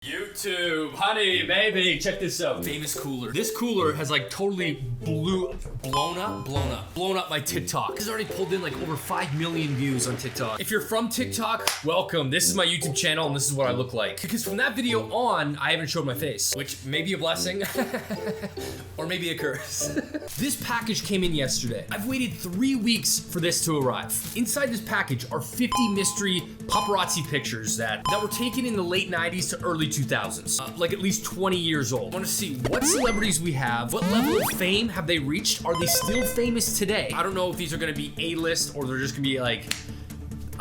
YouTube, honey, baby, check this out. Famous cooler. This cooler has like totally blown up my TikTok. This has already pulled in like over 5 million views on TikTok. If you're from TikTok, welcome. This is my YouTube channel and this is what I look like. Because from that video on, I haven't showed my face, which may be a blessing or maybe a curse. This package came in yesterday. I've waited 3 weeks for this to arrive. Inside this package are 50 mystery paparazzi pictures that were taken in the late 90s to early 2000s, like at least 20 years old. I want to see what celebrities we have, what level of fame have they reached, are they still famous today? I don't know if these are going to be A-list or they're just going to be like,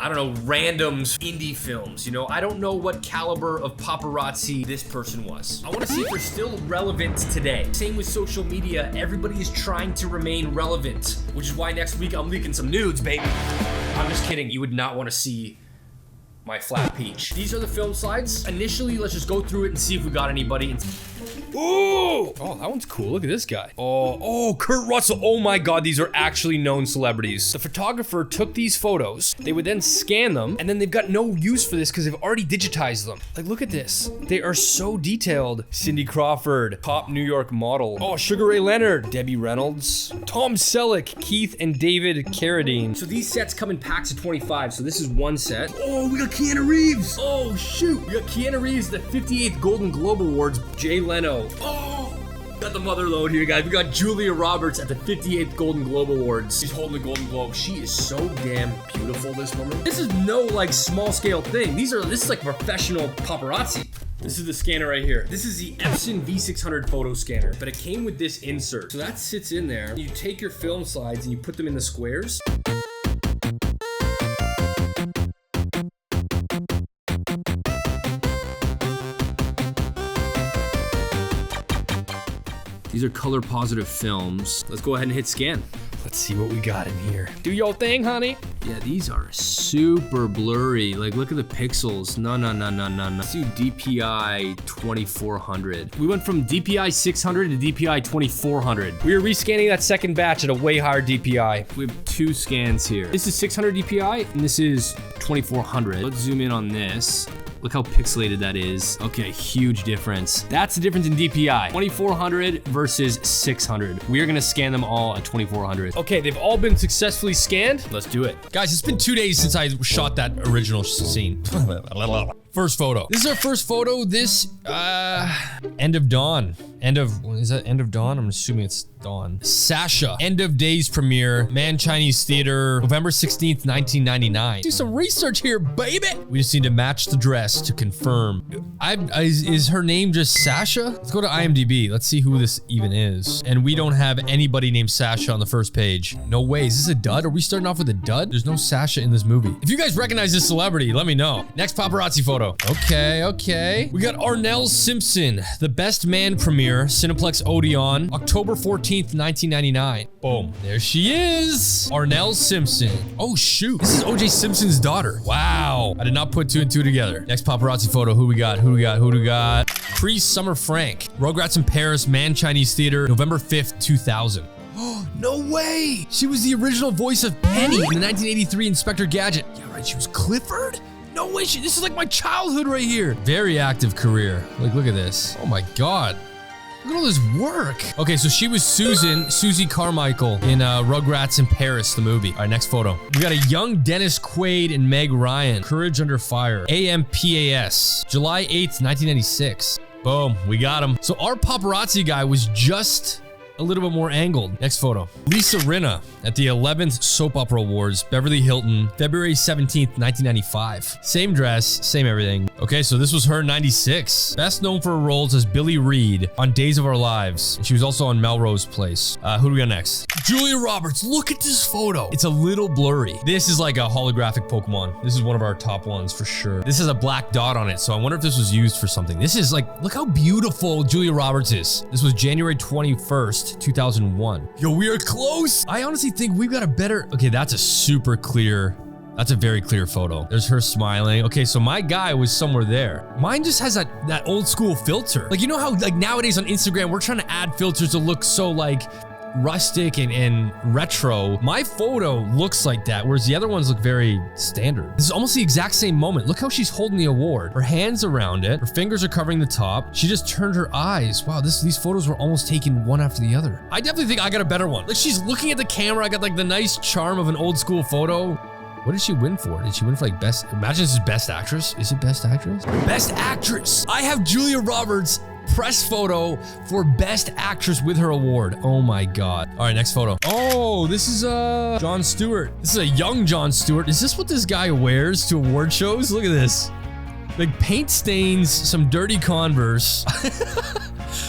I don't know, random indie films, you know? I don't know what caliber of paparazzi this person was. I want to see if they're still relevant today. Same with social media, everybody is trying to remain relevant, which is why next week I'm leaking some nudes, baby. I'm just kidding, you would not want to see my flat peach. These are the film slides. Initially, let's just go through it and see if we got anybody. Ooh! Oh, that one's cool. Look at this guy. Oh, Kurt Russell. Oh my God, these are actually known celebrities. The photographer took these photos. They would then scan them, and then they've got no use for this because they've already digitized them. Like, look at this. They are so detailed. Cindy Crawford, top New York model. Oh, Sugar Ray Leonard, Debbie Reynolds, Tom Selleck, Keith and David Carradine. So these sets come in packs of 25. So this is one set. Oh, we got Keanu Reeves. Oh, shoot. We got Keanu Reeves, the 58th Golden Globe Awards, Jay Leno. Oh, got the mother load here, guys. We got Julia Roberts at the 58th Golden Globe Awards. She's holding the Golden Globe. She is so damn beautiful, this woman. This is no like small scale thing. This is like professional paparazzi. This is the scanner right here. This is the Epson V600 photo scanner, but it came with this insert. So that sits in there. You take your film slides and you put them in the squares. These are color positive films. Let's go ahead and hit scan. Let's see what we got in here. Do your thing, honey. Yeah, these are super blurry. Like, look at the pixels. No. Let's do DPI 2400. We went from DPI 600 to DPI 2400. We are rescanning that second batch at a way higher DPI. We have two scans here. This is 600 DPI and this is 2400. Let's zoom in on this. Look how pixelated that is. Okay, huge difference. That's the difference in DPI. 2400 versus 600. We are gonna scan them all at 2400. Okay, they've all been successfully scanned. Let's do it. Guys, it's been 2 days since I shot that original scene. First photo. This is our first photo. This, End of Dawn. Is that End of Dawn? I'm assuming it's Dawn. Sasha. End of Days premiere. Man Chinese Theater. November 16th, 1999. Do some research here, baby. We just need to match the dress to confirm. Is her name just Sasha? Let's go to IMDb. Let's see who this even is. And we don't have anybody named Sasha on the first page. No way. Is this a dud? Are we starting off with a dud? There's no Sasha in this movie. If you guys recognize this celebrity, let me know. Next paparazzi photo. Okay. We got Arnell Simpson, The Best Man premiere, Cineplex Odeon, October 14th, 1999. Boom. There she is. Arnell Simpson. Oh, shoot. This is O.J. Simpson's daughter. Wow. I did not put two and two together. Next paparazzi photo. Who do we got? Pre-Summer Frank. Rugrats in Paris, Man Chinese Theater, November 5th, 2000. No way! She was the original voice of Penny in the 1983 Inspector Gadget. Yeah, right. She was Clifford? No way, this is like my childhood right here. Very active career. Like, look at this. Oh my God. Look at all this work. Okay, so she was Susie Carmichael in Rugrats in Paris, the movie. All right, next photo. We got a young Dennis Quaid and Meg Ryan. Courage Under Fire. AMPAS. July 8th, 1996. Boom, we got him. So our paparazzi guy was just a little bit more angled. Next photo. Lisa Rinna at the 11th Soap Opera Awards, Beverly Hilton, February 17th, 1995. Same dress, same everything. Okay, so this was her in 96. Best known for her roles as Billy Reed on Days of Our Lives. She was also on Melrose Place. Who do we got next? Julia Roberts. Look at this photo. It's a little blurry. This is like a holographic Pokemon. This is one of our top ones for sure. This has a black dot on it, so I wonder if this was used for something. This is like, look how beautiful Julia Roberts is. This was January 21st, 2001. Yo, we are close. I honestly think we've got a better... Okay, that's a very clear photo. There's her smiling. Okay, so my guy was somewhere there. Mine just has that old school filter. Like, you know how like nowadays on Instagram, we're trying to add filters to look so like rustic and retro. My photo looks like that, whereas the other ones look very standard. This is almost the exact same moment. Look how she's holding the award. Her hands around it. Her fingers are covering the top. She just turned her eyes. Wow, these photos were almost taken one after the other. I definitely think I got a better one. Like, she's looking at the camera. I got like the nice charm of an old school photo. What did she win for? Did she win for like best? Imagine this is best actress. Is it best actress? Best actress. I have Julia Roberts press photo for best actress with her award. Oh my God. All right, next photo. Oh, this is Jon Stewart. This is a young Jon Stewart. Is this what this guy wears to award shows? Look at this. Like paint stains, some dirty Converse.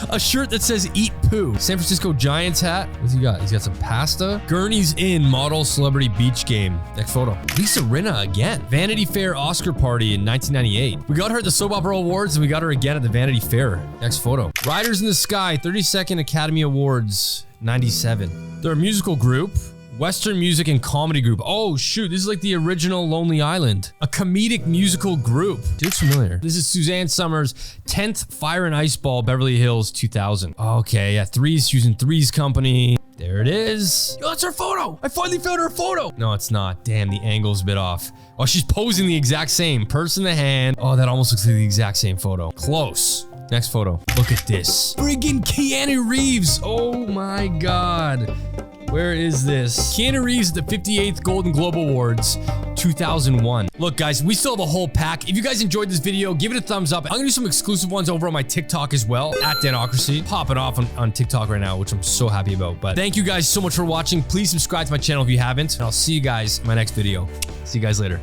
A shirt that says eat poo. San Francisco Giants hat. What's he got? He's got some pasta. Gurney's Inn model celebrity beach game. Next photo. Lisa Rinna again. Vanity Fair Oscar party in 1998. We got her at the Soap Opera Awards and we got her again at the Vanity Fair. Next photo. Riders in the Sky 32nd Academy Awards 97. They're a musical group. Western music and comedy group. Oh shoot, this is like the original Lonely Island. A comedic musical group. Dude, looks familiar. This is Suzanne Summers' 10th Fire and Ice Ball, Beverly Hills 2000. Okay, yeah, Three's using Three's Company. There it is. Yo, that's her photo. I finally found her photo. No, it's not. Damn, the angle's a bit off. Oh, she's posing the exact same. Purse in the hand. Oh, that almost looks like the exact same photo. Close. Next photo. Look at this. Friggin' Keanu Reeves. Oh my God. Where is this? Keanu Reeves at the 58th Golden Globe Awards, 2001. Look, guys, we still have a whole pack. If you guys enjoyed this video, give it a thumbs up. I'm gonna do some exclusive ones over on my TikTok as well, at Danocracy. Popping off on TikTok right now, which I'm so happy about. But thank you guys so much for watching. Please subscribe to my channel if you haven't, and I'll see you guys in my next video. See you guys later.